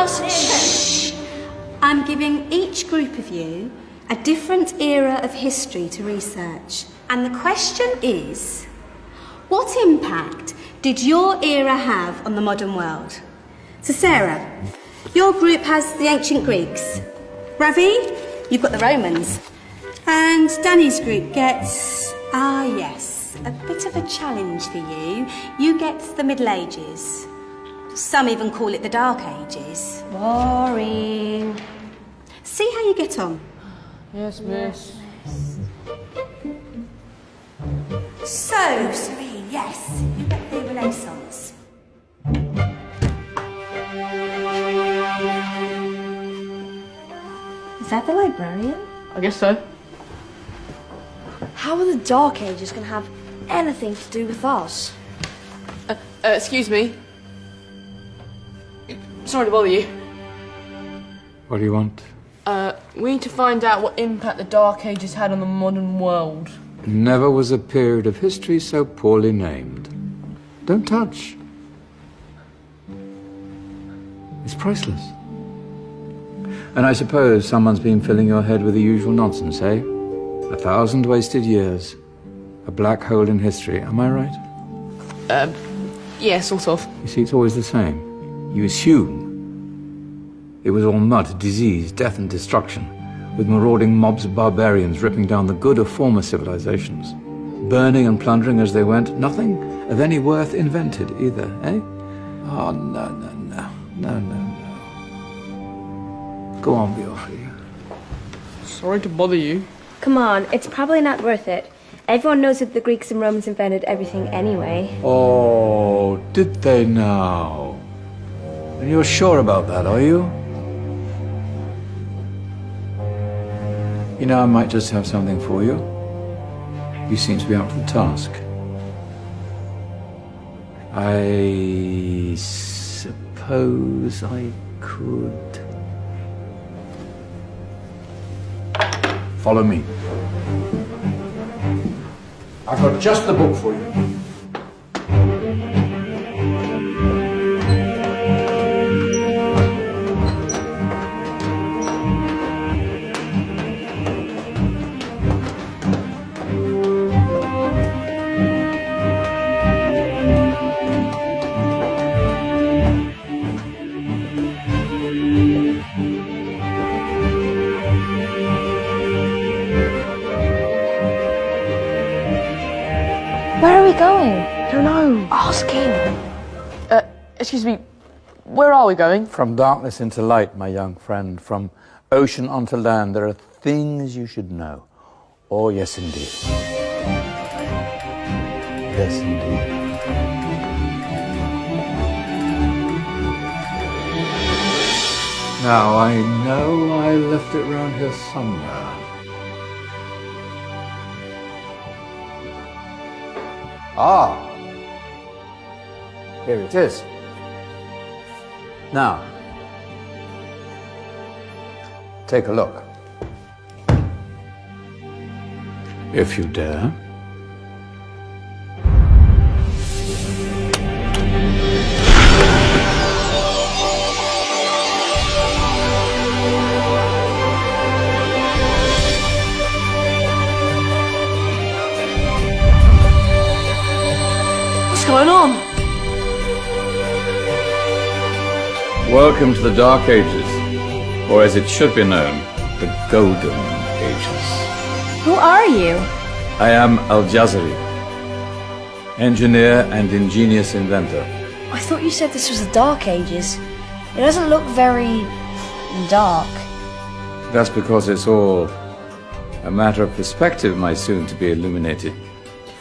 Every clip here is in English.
class, shh. I'm giving each group of you a different era of history to research. And the question is, what impact did your era have on the modern world? So Sarah, your group has the ancient Greeks. Ravi, you've got the Romans. And Danny's group gets, yes, a bit of a challenge for you. You get the Middle Ages. Some even call it the Dark Ages. Boring. See how you get on. Yes, miss. So, Serene, yes, you get the Renaissance. Is that the librarian? I guess so. How are the Dark Ages going to have anything to do with us? Excuse me. Sorry to bother you. What do you want? We need to find out what impact the Dark Ages had on the modern world. Never was a period of history so poorly named. Don't touch. It's priceless. And I suppose someone's been filling your head with the usual nonsense, eh? 1,000 wasted years. A black hole in history, am I right? Yeah, sort of. You see, it's always the same. You assume it was all mud, disease, death and destruction, with marauding mobs of barbarians ripping down the good of former civilizations, burning and plundering as they went, nothing of any worth invented either, eh? Oh, no. Go on, Biofri. Sorry to bother you. Come on, it's probably not worth it. Everyone knows that the Greeks and Romans invented everything anyway. Oh, did they now? And you're sure about that, are you? You know, I might just have something for you. You seem to be up to the task. I suppose I could... Follow me. I've got just the book for you. Where are we going? Don't know. Ask him. Excuse me. Where are we going? From darkness into light, my young friend. From ocean onto land, there are things you should know. Oh, yes, indeed. Yes, indeed. Now, I know I left it round here somewhere. Ah, here it is. Now, take a look. If you dare. What's going on? Welcome to the Dark Ages, or as it should be known, the Golden Ages. Who are you? I am Al-Jazari, engineer and ingenious inventor. I thought you said this was the Dark Ages. It doesn't look very dark. That's because it's all a matter of perspective, my soon-to-be illuminated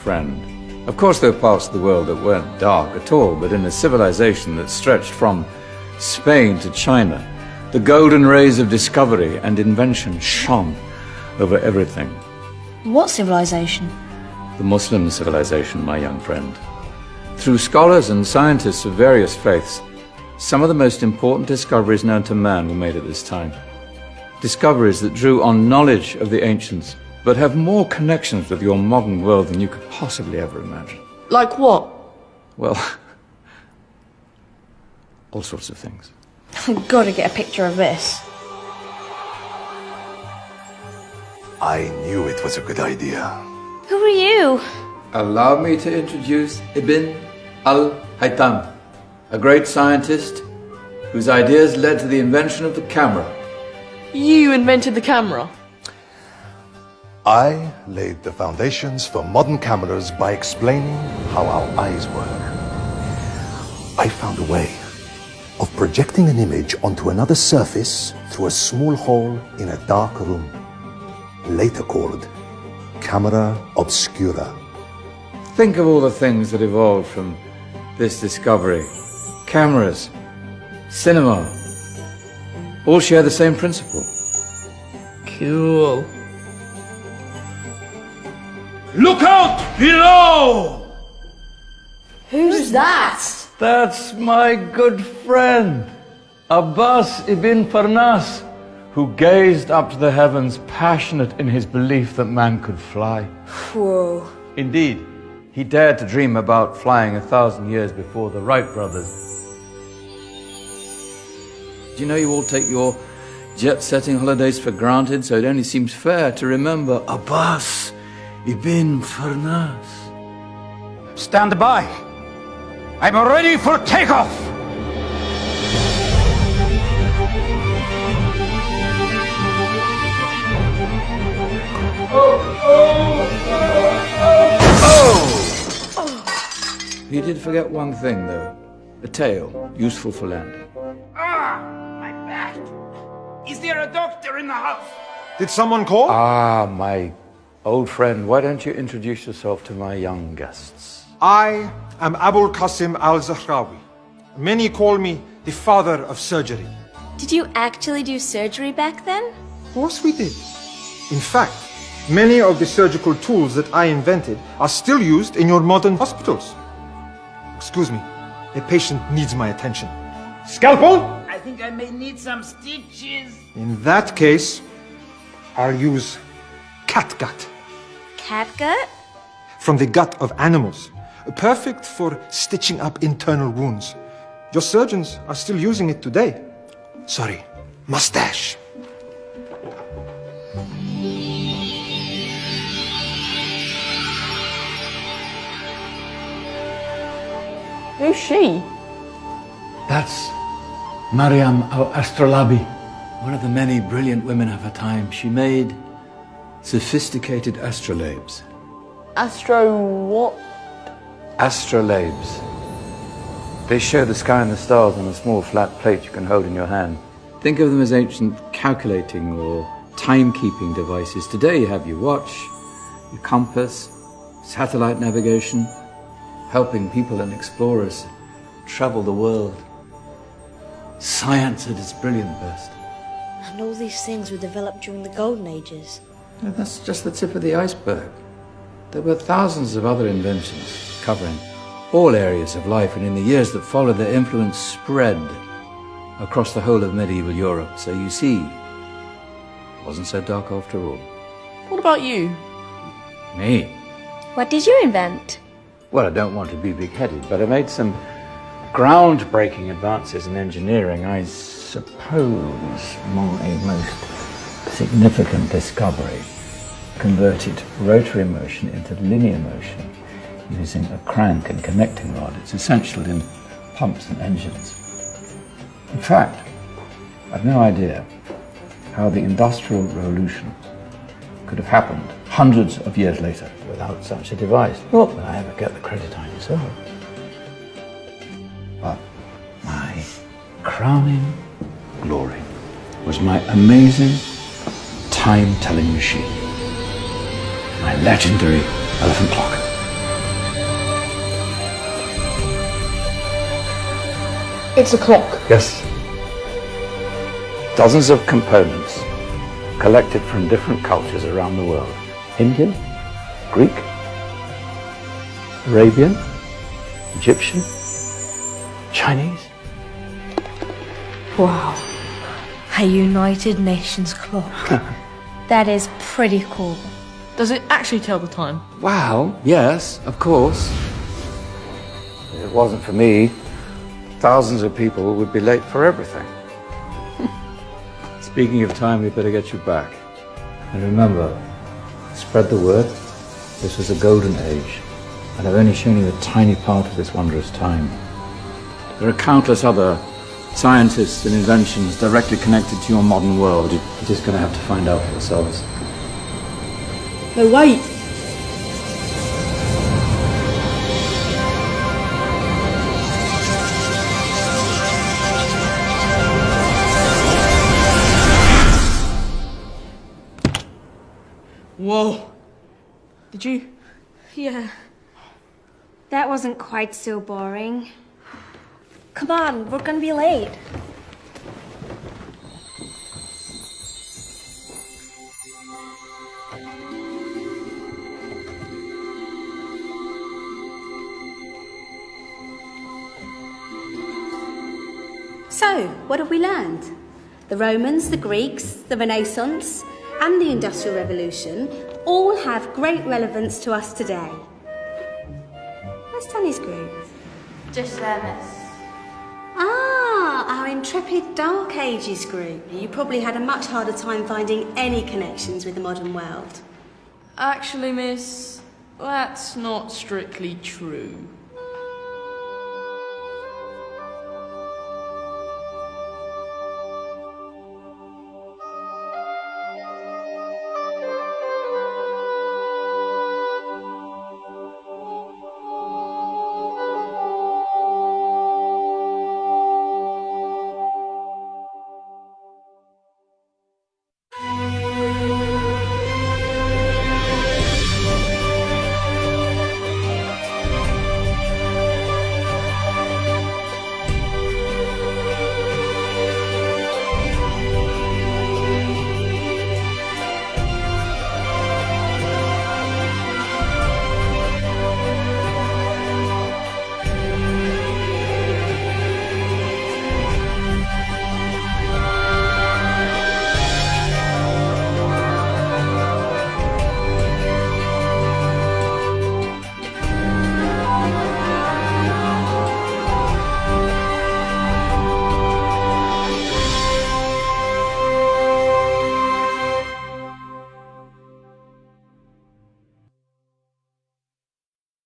friend. Of course, there are parts of the world that weren't dark at all, but in a civilization that stretched from Spain to China, the golden rays of discovery and invention shone over everything. What civilization? The Muslim civilization, my young friend. Through scholars and scientists of various faiths, some of the most important discoveries known to man were made at this time. Discoveries that drew on knowledge of the ancients, but have more connections with your modern world than you could possibly ever imagine. Like what? Well, all sorts of things. I've got to get a picture of this. I knew it was a good idea. Who are you? Allow me to introduce Ibn al-Haytham, a great scientist whose ideas led to the invention of the camera. You invented the camera? I laid the foundations for modern cameras by explaining how our eyes work. I found a way of projecting an image onto another surface through a small hole in a dark room, later called camera obscura. Think of all the things that evolved from this discovery. Cameras, cinema, all share the same principle. Cool. Look out below! Who's that? That's my good friend, Abbas ibn Farnas, who gazed up to the heavens, passionate in his belief that man could fly. Whoa. Indeed, he dared to dream about flying 1,000 years before the Wright brothers. Do you know you all take your jet-setting holidays for granted, so it only seems fair to remember Abbas ibn Farnas. Stand by. I'm ready for takeoff. He did forget one thing, though. A tail, useful for landing. My back. Is there a doctor in the house? Did someone call? Ah, my old friend, why don't you introduce yourself to my young guests? I am Abul Qasim al-Zahrawi. Many call me the father of surgery. Did you actually do surgery back then? Of course we did. In fact, many of the surgical tools that I invented are still used in your modern hospitals. Excuse me, a patient needs my attention. Scalpel? I think I may need some stitches. In that case, I'll use catgut. Catgut? From the gut of animals. Perfect for stitching up internal wounds. Your surgeons are still using it today. Sorry, mustache. Who's she? That's Maryam al-Astrolabi, one of the many brilliant women of her time. She made sophisticated astrolabes. Astro what? Astrolabes. They show the sky and the stars on a small flat plate you can hold in your hand. Think of them as ancient calculating or timekeeping devices. Today you have your watch, your compass, satellite navigation, helping people and explorers travel the world. Science at its brilliant best. And all these things were developed during the Golden Ages. And that's just the tip of the iceberg. There were thousands of other inventions covering all areas of life, and in the years that followed, their influence spread across the whole of medieval Europe. So you see, it wasn't so dark after all. What about you? Me? What did you invent? Well, I don't want to be big-headed, but I made some groundbreaking advances in engineering. I suppose my most significant discovery converted rotary motion into linear motion using a crank and connecting rod. It's essential in pumps and engines. In fact, I've no idea how the Industrial Revolution could have happened hundreds of years later without such a device. Not that I ever get the credit I deserve. But my crowning glory was my amazing time-telling machine. My legendary elephant clock. It's a clock. Yes. Dozens of components collected from different cultures around the world. Indian, Greek, Arabian, Egyptian, Chinese. Wow. A United Nations clock. That is pretty cool. Does it actually tell the time? Wow, yes, of course. If it wasn't for me, thousands of people would be late for everything. Speaking of time, we'd better get you back. And remember, spread the word. This was a golden age, and I've only shown you a tiny part of this wondrous time. There are countless other scientists and inventions directly connected to your modern world. You're just going to have to find out for yourselves. No, wait! Whoa. Did you? Yeah. That wasn't quite so boring. Come on, we're gonna be late. So, what have we learned? The Romans, the Greeks, the Renaissance, and the Industrial Revolution all have great relevance to us today. Where's Danny's group? Just there, miss. Ah, our intrepid Dark Ages group. You probably had a much harder time finding any connections with the modern world. Actually, miss, that's not strictly true.